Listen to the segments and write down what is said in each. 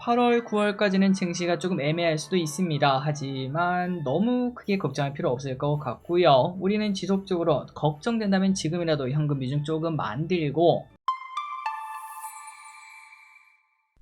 8월, 9월까지는 증시가 조금 애매할 수도 있습니다. 하지만 너무 크게 걱정할 필요 없을 것 같고요. 우리는 지속적으로 걱정된다면 지금이라도 현금 비중 조금 만들고,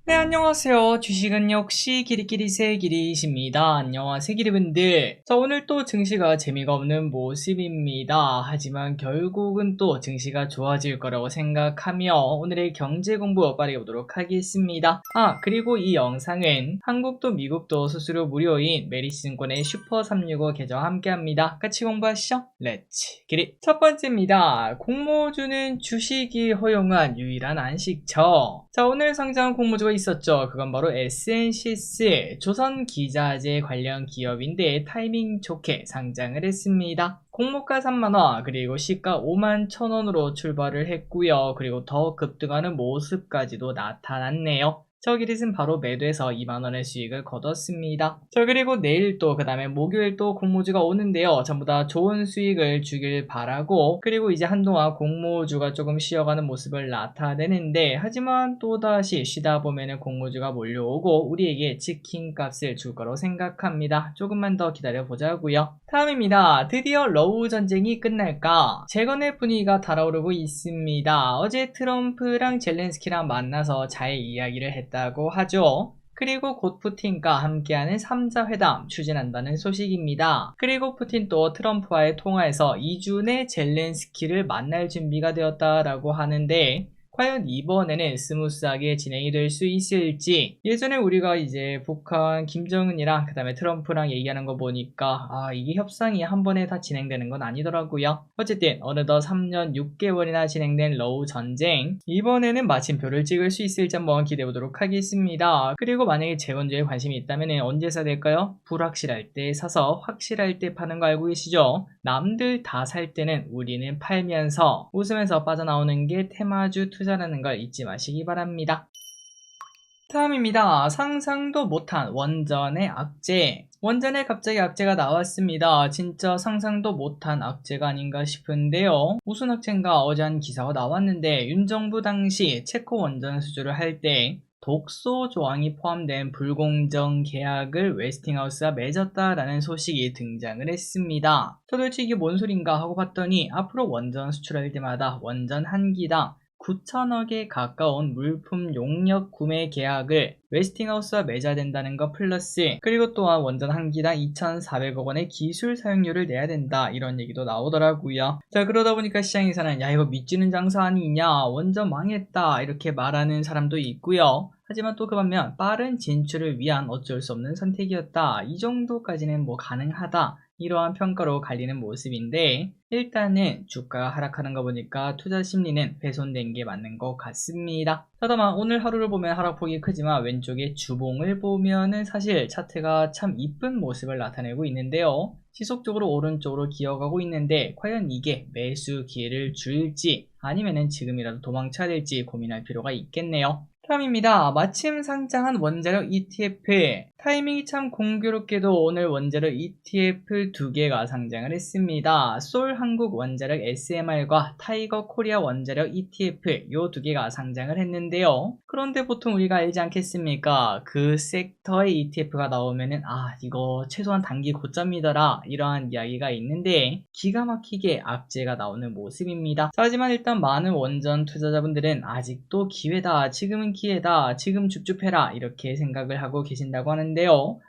네, 안녕하세요. 주식은 역시 길이길이 새길이십니다. 안녕하세요, 길이분들. 자, 오늘 또 증시가 재미가 없는 모습입니다. 하지만 결국은 또 증시가 좋아질 거라고 생각하며 오늘의 경제 공부 빠르게 보도록 하겠습니다. 그리고 이 영상은 한국도 미국도 수수료 무료인 메리츠증권의 슈퍼 365 계정 함께합니다. 같이 공부하시죠. 렛츠 기릿. 첫 번째입니다. 공모주는 주식이 허용한 유일한 안식처. 자, 오늘 상장한 공모주가 있었죠. 그건 바로 SNCS 조선기자재 관련 기업인데 타이밍 좋게 상장을 했습니다. 공모가 3만원 그리고 시가 5만 1,000원으로 출발을 했고요. 그리고 더 급등하는 모습까지도 나타났네요. 저 기릿은 바로 매도해서 2만원의 수익을 거뒀습니다. 자, 그리고 내일 또 그 다음에 목요일 또 공모주가 오는데요. 전부 다 좋은 수익을 주길 바라고, 그리고 이제 한동안 공모주가 조금 쉬어가는 모습을 나타내는데, 하지만 또다시 쉬다 보면은 공모주가 몰려오고 우리에게 치킨 값을 줄 거라고 생각합니다. 조금만 더 기다려 보자고요. 다음입니다. 드디어 러우 전쟁이 끝날까? 재건의 분위기가 달아오르고 있습니다. 어제 트럼프랑 젤렌스키랑 만나서 잘 이야기를 했다고 하죠. 그리고 곧 푸틴과 함께하는 3자 회담 추진한다는 소식입니다. 그리고 푸틴도 트럼프와의 통화에서 2주 내 젤렌스키를 만날 준비가 되었다라고 하는데, 과연 이번에는 스무스하게 진행이 될 수 있을지. 예전에 우리가 이제 북한 김정은이랑 그 다음에 트럼프랑 얘기하는 거 보니까 이게 협상이 한 번에 다 진행되는 건 아니더라고요. 어쨌든 어느덧 3년 6개월이나 진행된 러우 전쟁, 이번에는 마침표를 찍을 수 있을지 한번 기대해 보도록 하겠습니다. 그리고 만약에 재건주에 관심이 있다면 언제 사야 될까요? 불확실할 때 사서 확실할 때 파는 거 알고 계시죠? 남들 다 살 때는 우리는 팔면서 웃으면서 빠져나오는 게 테마주 투자라는 걸 잊지 마시기 바랍니다. 다음입니다. 상상도 못한 원전의 악재. 원전에 갑자기 악재가 나왔습니다. 진짜 상상도 못한 악재가 아닌가 싶은데요. 무슨 악재인가 어제 한 기사가 나왔는데, 윤 정부 당시 체코 원전 수주를 할 때 독소 조항이 포함된 불공정 계약을 웨스팅하우스가 맺었다라는 소식이 등장을 했습니다. 도대체 이게 뭔 소린가 하고 봤더니, 앞으로 원전 수출할 때마다 원전 한 기당 9천억에 가까운 물품 용역 구매 계약을 웨스팅하우스와 맺어야 된다는 것 플러스, 그리고 또한 원전 한 기당 2,400억 원의 기술 사용료를 내야 된다, 이런 얘기도 나오더라고요. 자, 그러다 보니까 시장에서는 야, 이거 믿지는 장사 아니냐, 원전 망했다, 이렇게 말하는 사람도 있고요. 하지만 또 그 반면 빠른 진출을 위한 어쩔 수 없는 선택이었다, 이 정도까지는 뭐 가능하다, 이러한 평가로 갈리는 모습인데, 일단은 주가가 하락하는 거 보니까 투자 심리는 훼손된 게 맞는 것 같습니다. 다만 오늘 하루를 보면 하락폭이 크지만 왼쪽에 주봉을 보면은 사실 차트가 참 이쁜 모습을 나타내고 있는데요. 지속적으로 오른쪽으로 기어가고 있는데, 과연 이게 매수 기회를 줄지 아니면은 지금이라도 도망쳐야 될지 고민할 필요가 있겠네요. 다음입니다. 마침 상장한 원자력 ETF. 타이밍이 참 공교롭게도 오늘 원자력 ETF 2개가 상장을 했습니다. 솔 한국 원자력 SMR과 타이거 코리아 원자력 ETF 요 2개가 상장을 했는데요. 그런데 보통 우리가 알지 않겠습니까? 그 섹터의 ETF가 나오면은 이거 최소한 단기 고점이더라, 이러한 이야기가 있는데, 기가 막히게 악재가 나오는 모습입니다. 하지만 일단 많은 원전 투자자분들은 아직도 기회다, 지금은 기회다, 지금 줍줍해라, 이렇게 생각을 하고 계신다고 하는데요.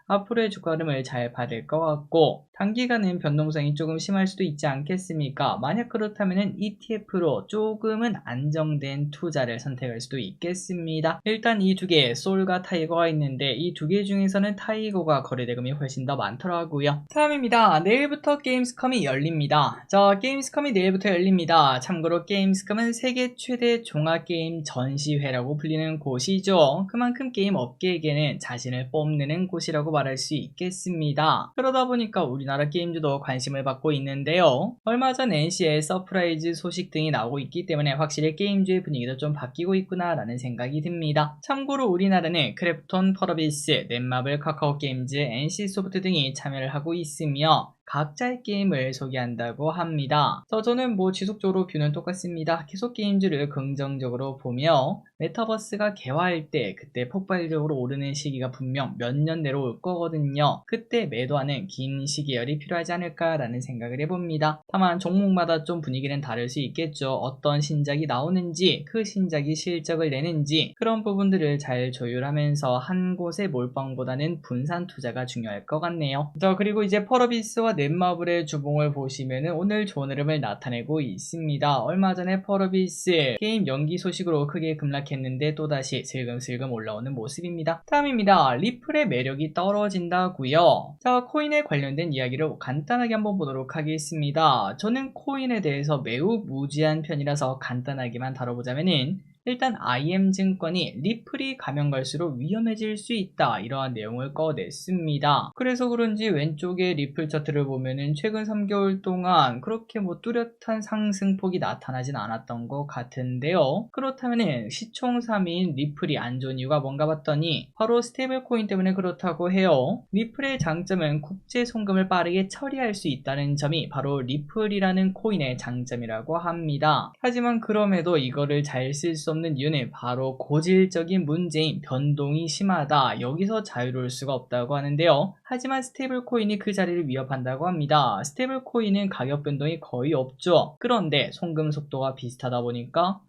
앞으로의 주가 흐름을 잘 받을 것 같고, 단기간은 변동성이 조금 심할 수도 있지 않겠습니까? 만약 그렇다면 ETF로 조금은 안정된 투자를 선택할 수도 있겠습니다. 일단 이 2개, 솔과 타이거가 있는데, 이 2개 중에서는 타이거가 거래대금이 훨씬 더 많더라고요. 다음입니다. 내일부터 게임스컴이 열립니다. 자, 게임스컴이 내일부터 열립니다. 참고로 게임스컴은 세계 최대 종합게임 전시회라고 불리는 곳이죠. 그만큼 게임 업계에게는 자신을 뽐내는 곳이라고 말할 수 있겠습니다. 그러다 보니까 우리나라 게임주도 관심을 받고 있는데요. 얼마 전 NC의 서프라이즈 소식 등이 나오고 있기 때문에 확실히 게임주의 분위기도 좀 바뀌고 있구나 라는 생각이 듭니다. 참고로 우리나라는 크래프톤, 펄어비스, 넷마블, 카카오게임즈, NC소프트 등이 참여를 하고 있으며, 각자의 게임을 소개한다고 합니다. 저는 뭐 지속적으로 뷰는 똑같습니다. 계속 게임즈를 긍정적으로 보며 메타버스가 개화할 때 그때 폭발적으로 오르는 시기가 분명 몇 년 내로 올 거거든요. 그때 매도하는 긴 시계열이 필요하지 않을까라는 생각을 해봅니다. 다만 종목마다 좀 분위기는 다를 수 있겠죠. 어떤 신작이 나오는지, 그 신작이 실적을 내는지 그런 부분들을 잘 조율하면서 한 곳에 몰빵보다는 분산 투자가 중요할 것 같네요. 그리고 이제 펄어비스와 넷마블의 주봉을 보시면은 오늘 좋은 흐름을 나타내고 있습니다. 얼마 전에 펄어비스 게임 연기 소식으로 크게 급락했는데 또다시 슬금슬금 올라오는 모습입니다. 다음입니다. 리플의 매력이 떨어진다고요. 자, 코인에 관련된 이야기를 간단하게 한번 보도록 하겠습니다. 저는 코인에 대해서 매우 무지한 편이라서 간단하게만 다뤄보자면은 일단 IM증권이 리플이 가면 갈수록 위험해질 수 있다 이러한 내용을 꺼냈습니다. 그래서 그런지 왼쪽에 리플 차트를 보면은 최근 3개월 동안 그렇게 뭐 뚜렷한 상승폭이 나타나진 않았던 것 같은데요. 그렇다면은 시총 3위인 리플이 안 좋은 이유가 뭔가 봤더니 바로 스테이블 코인 때문에 그렇다고 해요. 리플의 장점은 국제 송금을 빠르게 처리할 수 있다는 점이 바로 리플이라는 코인의 장점이라고 합니다. 하지만 그럼에도 이거를 잘 쓸 수 없는 이유는 바로 고질적인 문제인 변동이 심하다. 여기서 자유로울 수가 없다고 하는데요. 하지만 스테이블 코인이 그 자리를 위협한다고 합니다. 스테이블 코인은 가격 변동이 거의 없죠. 그런데 송금 속도가 비슷하다 보니까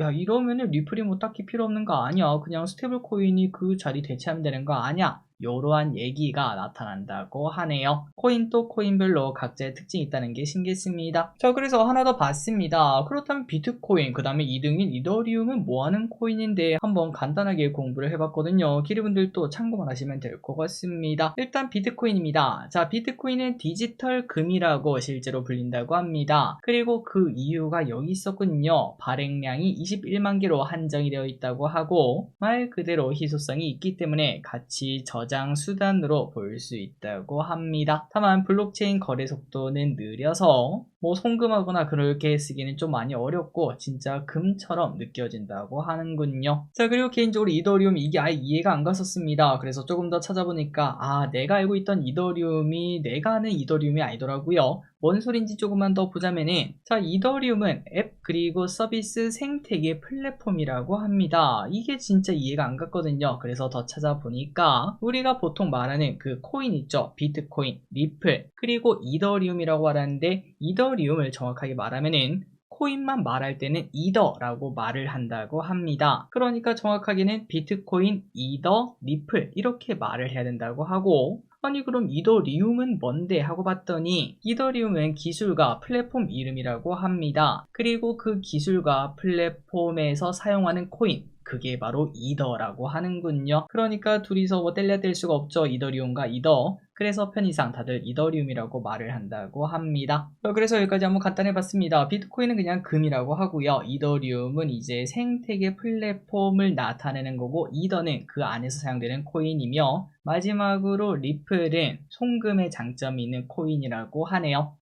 야 이러면은 리플이 뭐 딱히 필요 없는 거 아니야. 그냥 스테이블 코인이 그 자리 대체하면 되는 거 아니야. 이러한 얘기가 나타난다고 하네요. 코인 또 코인별로 각자의 특징이 있다는 게 신기했습니다. 그래서 하나 더 봤습니다. 그렇다면 비트코인, 그 다음에 2등인 이더리움은 뭐하는 코인인데 한번 간단하게 공부를 해봤거든요. 기리분들도 참고만 하시면 될 것 같습니다. 일단 비트코인입니다. 자, 비트코인은 디지털 금이라고 실제로 불린다고 합니다. 그리고 그 이유가 여기 있었군요. 발행량이 21만 개로 한정이 되어 있다고 하고 말 그대로 희소성이 있기 때문에 가치 저장 수단으로 볼 수 있다고 합니다. 다만 블록체인 거래 속도는 느려서 뭐 송금하거나 그렇게 쓰기는 좀 많이 어렵고 진짜 금처럼 느껴진다고 하는군요. 자, 그리고 개인적으로 이더리움 이게 아예 이해가 안 갔었습니다. 그래서 조금 더 찾아보니까 내가 알고 있던 이더리움이 내가 아는 이더리움이 아니더라고요. 뭔 소린지 조금만 더 보자면은 자, 이더리움은 앱 그리고 서비스 생태계 플랫폼이라고 합니다. 이게 진짜 이해가 안 갔거든요. 그래서 더 찾아보니까 우리가 보통 말하는 그 코인 있죠. 비트코인, 리플, 그리고 이더리움이라고 하는데 이더리움을 정확하게 말하면은 코인만 말할 때는 이더라고 말을 한다고 합니다. 그러니까 정확하게는 비트코인, 이더, 리플 이렇게 말을 해야 된다고 하고 아니 그럼 이더리움은 뭔데 하고 봤더니 이더리움은 기술과 플랫폼 이름이라고 합니다. 그리고 그 기술과 플랫폼에서 사용하는 코인 그게 바로 이더라고 하는군요. 그러니까 둘이서 뭐 뗄래야 수가 없죠. 이더리움과 이더. 그래서 편의상 다들 이더리움이라고 말을 한다고 합니다. 그래서 여기까지 한번 간단해 봤습니다. 비트코인은 그냥 금이라고 하고요. 이더리움은 이제 생태계 플랫폼을 나타내는 거고 이더는 그 안에서 사용되는 코인이며 마지막으로 리플은 송금의 장점이 있는 코인이라고 하네요.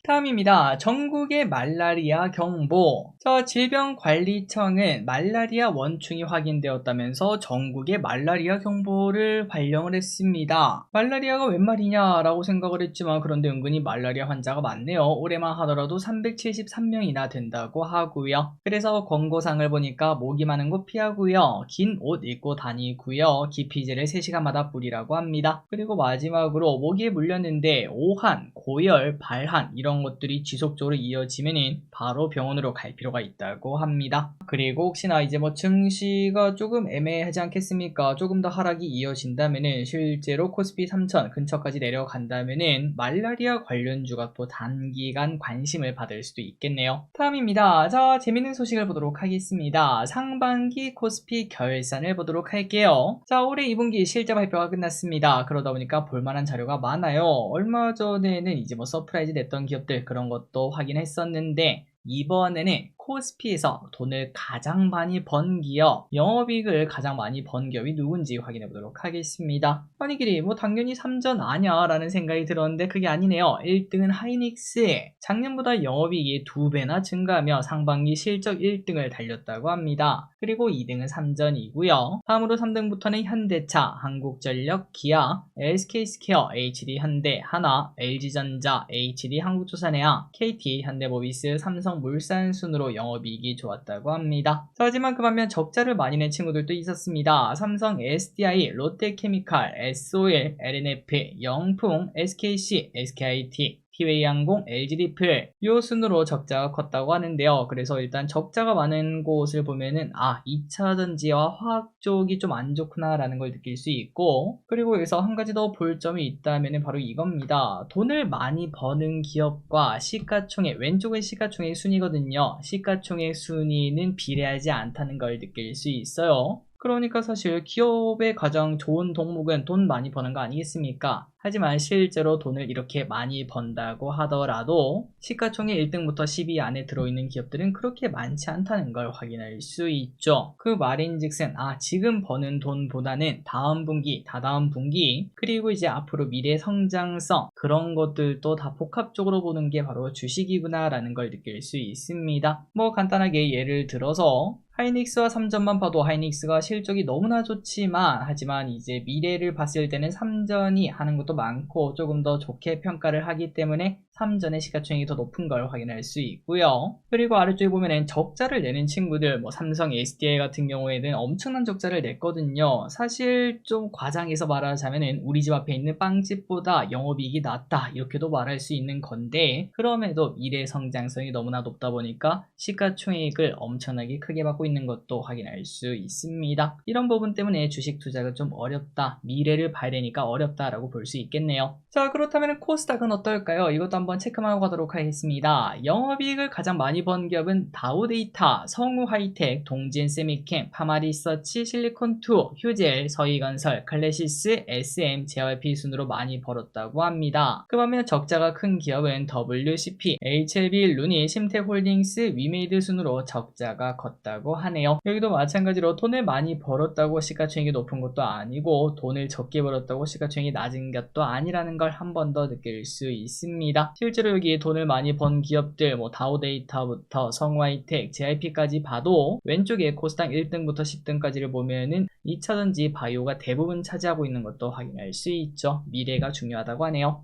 다음입니다. 전국의 말라리아 경보. 질병관리청은 말라리아 원충이 확인되었다면서 전국의 말라리아 경보를 발령을 했습니다. 말라리아가 웬 말이냐라고 생각을 했지만 그런데 은근히 말라리아 환자가 많네요. 올해만 하더라도 373명이나 된다고 하고요. 그래서 권고사항을 보니까 모기 많은 곳 피하고요. 긴 옷 입고 다니고요. 기피제를 3시간마다 뿌리라고 합니다. 그리고 마지막으로 모기에 물렸는데 오한, 고열, 발한 이런 것들이 지속적으로 이어지면은 바로 병원으로 갈 필요가 있다고 합니다. 그리고 혹시나 이제 뭐 증시가 조금 애매하지 않겠습니까? 조금 더 하락이 이어진다면은 실제로 코스피 3000 근처까지 내려간다면은 말라리아 관련주가 또 단기간 관심을 받을 수도 있겠네요. 다음입니다. 자, 재밌는 소식을 보도록 하겠습니다. 상반기 코스피 결산을 보도록 할게요. 자, 올해 2분기 실적 발표가 끝났습니다. 그러다 보니까 볼만한 자료가 많아요. 얼마 전에는 이제 뭐 서프라이즈 냈던 기업들 그런 것도 확인했었는데 이번에는 코스피에서 돈을 가장 많이 번 기업, 영업이익을 가장 많이 번 기업이 누군지 확인해 보도록 하겠습니다. 아니 길이 뭐 당연히 삼전 아냐 라는 생각이 들었는데 그게 아니네요. 1등은 하이닉스, 작년보다 영업이익이 2배나 증가하며 상반기 실적 1등을 달렸다고 합니다. 그리고 2등은 삼전이고요. 다음으로 3등부터는 현대차, 한국전력, 기아, SK스퀘어, HD현대, 하나, LG전자, HD한국조선해양, KT, 현대모비스, 삼성물산 순으로 영업이익이 좋았다고 합니다. 하지만 그 반면 적자를 많이 낸 친구들도 있었습니다. 삼성, SDI, 롯데케미칼, SOL, LNF, 영풍, SKC, SKIT, 티웨이항공, LG리플 요 순으로 적자가 컸다고 하는데요. 그래서 일단 적자가 많은 곳을 보면은 2차전지와 화학 쪽이 좀 안 좋구나 라는 걸 느낄 수 있고, 그리고 여기서 한 가지 더 볼 점이 있다면 바로 이겁니다. 돈을 많이 버는 기업과 시가총액, 왼쪽은 시가총액 순위거든요. 시가총액 순위는 비례하지 않다는 걸 느낄 수 있어요. 그러니까 사실 기업의 가장 좋은 동목은 돈 많이 버는 거 아니겠습니까? 하지만 실제로 돈을 이렇게 많이 번다고 하더라도 시가총액 1등부터 10위 안에 들어있는 기업들은 그렇게 많지 않다는 걸 확인할 수 있죠. 그 말인즉슨 지금 버는 돈보다는 다음 분기, 다다음 분기, 그리고 이제 앞으로 미래 성장성, 그런 것들도 다 복합적으로 보는 게 바로 주식이구나 라는 걸 느낄 수 있습니다. 뭐 간단하게 예를 들어서 하이닉스와 삼전만 봐도 하이닉스가 실적이 너무나 좋지만, 하지만 이제 미래를 봤을 때는 삼전이 하는 것도 많고 조금 더 좋게 평가를 하기 때문에 삼전의 시가총액이 더 높은 걸 확인할 수 있고요. 그리고 아래쪽에 보면은 적자를 내는 친구들, 뭐 삼성, SDI 같은 경우에는 엄청난 적자를 냈거든요. 사실 좀 과장해서 말하자면은 우리 집 앞에 있는 빵집보다 영업이익이 낮다 이렇게도 말할 수 있는 건데, 그럼에도 미래 성장성이 너무나 높다 보니까 시가총액을 엄청나게 크게 받고 있는 것도 확인할 수 있습니다. 이런 부분 때문에 주식 투자가 좀 어렵다, 미래를 봐야 되니까 어렵다라고 볼 수 있겠네요. 자, 그렇다면 코스닥은 어떨까요? 이것도 한번 체크만 가도록 하겠습니다. 영업이익을 가장 많이 번 기업은 다우데이터, 성우하이텍, 동진세미캠, 파마리서치, 실리콘2, 휴젤, 서희건설, 클래시스, SM, JYP 순으로 많이 벌었다고 합니다. 그 반면 적자가 큰 기업은 WCP, HLB, 루니, 심텍홀딩스, 위메이드 순으로 적자가 컸다고 하네요. 여기도 마찬가지로 돈을 많이 벌었다고 시가총액이 높은 것도 아니고 돈을 적게 벌었다고 시가총액이 낮은 것도 아니라는 걸 한 번 더 느낄 수 있습니다. 실제로 여기 돈을 많이 번 기업들, 뭐 다우데이터부터 성우하이텍, JYP까지 봐도 왼쪽에 코스닥 1등부터 10등까지를 보면은 2차전지 바이오가 대부분 차지하고 있는 것도 확인할 수 있죠. 미래가 중요하다고 하네요.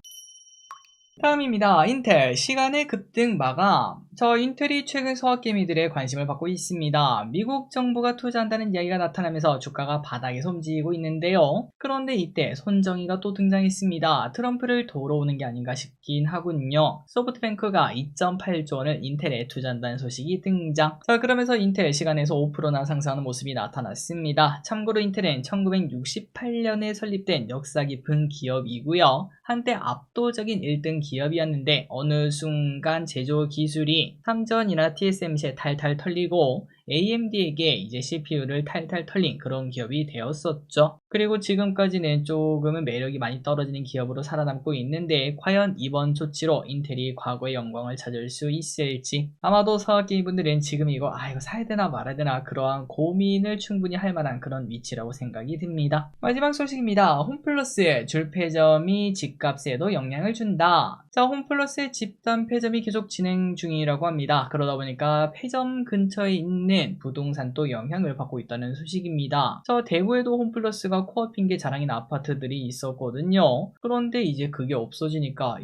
다음입니다. 인텔 시간의 급등 마감. 인텔이 최근 서학개미들의 관심을 받고 있습니다. 미국 정부가 투자한다는 이야기가 나타나면서 주가가 바닥에서 움직이고 있는데요. 그런데 이때 손정의가 또 등장했습니다. 트럼프를 도우러 오는 게 아닌가 싶긴 하군요. 소프트뱅크가 2.8조 원을 인텔에 투자한다는 소식이 등장. 그러면서 인텔 시간에서 5%나 상승하는 모습이 나타났습니다. 참고로 인텔은 1968년에 설립된 역사 깊은 기업이고요. 한때 압도적인 1등 기업이었는데 어느 순간 제조 기술이 삼전이나 TSMC에 탈탈 털리고 AMD에게 이제 CPU를 탈탈 털린 그런 기업이 되었었죠. 그리고 지금까지는 조금은 매력이 많이 떨어지는 기업으로 살아남고 있는데, 과연 이번 조치로 인텔이 과거의 영광을 찾을 수 있을지, 아마도 사학개미분들은 지금 이거 사야 되나 말아야 되나 그러한 고민을 충분히 할 만한 그런 위치라고 생각이 듭니다. 마지막 소식입니다. 홈플러스 줄폐점이 집값에도 영향을 준다. 홈플러스의 집단 폐점이 계속 진행 중이라고 합니다. 그러다 보니까 폐점 근처에 있는 부동산도 영향을 받고 있다는 소식입니다. 대구에도 홈플러스가 코앞인 게 자랑인 아파트들이 있었거든요. 그런데 이제 그게 없어지니까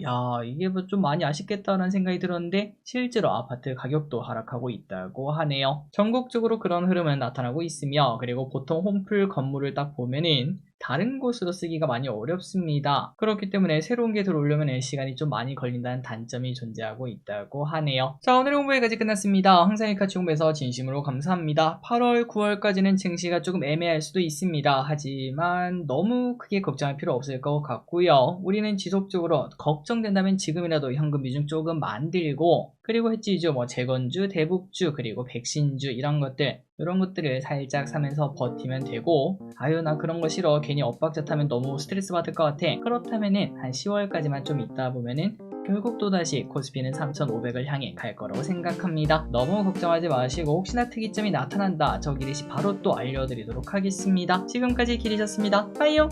이게 좀 많이 아쉽겠다는 생각이 들었는데, 실제로 아파트 가격도 하락하고 있다고 하네요. 전국적으로 그런 흐름은 나타나고 있으며, 그리고 보통 홈플 건물을 딱 보면은 다른 곳으로 쓰기가 많이 어렵습니다. 그렇기 때문에 새로운 게 들어오려면 시간이 좀 많이 걸린다는 단점이 존재하고 있다고 하네요. 오늘 홍보 여기까지 끝났습니다. 항상 같이 홍보해서 진심으로 감사합니다. 8월, 9월까지는 증시가 조금 애매할 수도 있습니다. 하지만 너무 크게 걱정할 필요 없을 것 같고요. 우리는 지속적으로 걱정된다면 지금이라도 현금 비중 조금 만들고, 그리고 해지주, 재건주, 대북주, 그리고 백신주 이런 것들을 살짝 사면서 버티면 되고, 나 그런 거 싫어, 괜히 엇박자 타면 너무 스트레스 받을 것 같아, 그렇다면은 한 10월까지만 좀 있다 보면은 결국 또다시 코스피는 3,500을 향해 갈 거라고 생각합니다. 너무 걱정하지 마시고 혹시나 특이점이 나타난다 저 기리시 바로 또 알려드리도록 하겠습니다. 지금까지 기리셨습니다. 빠이요.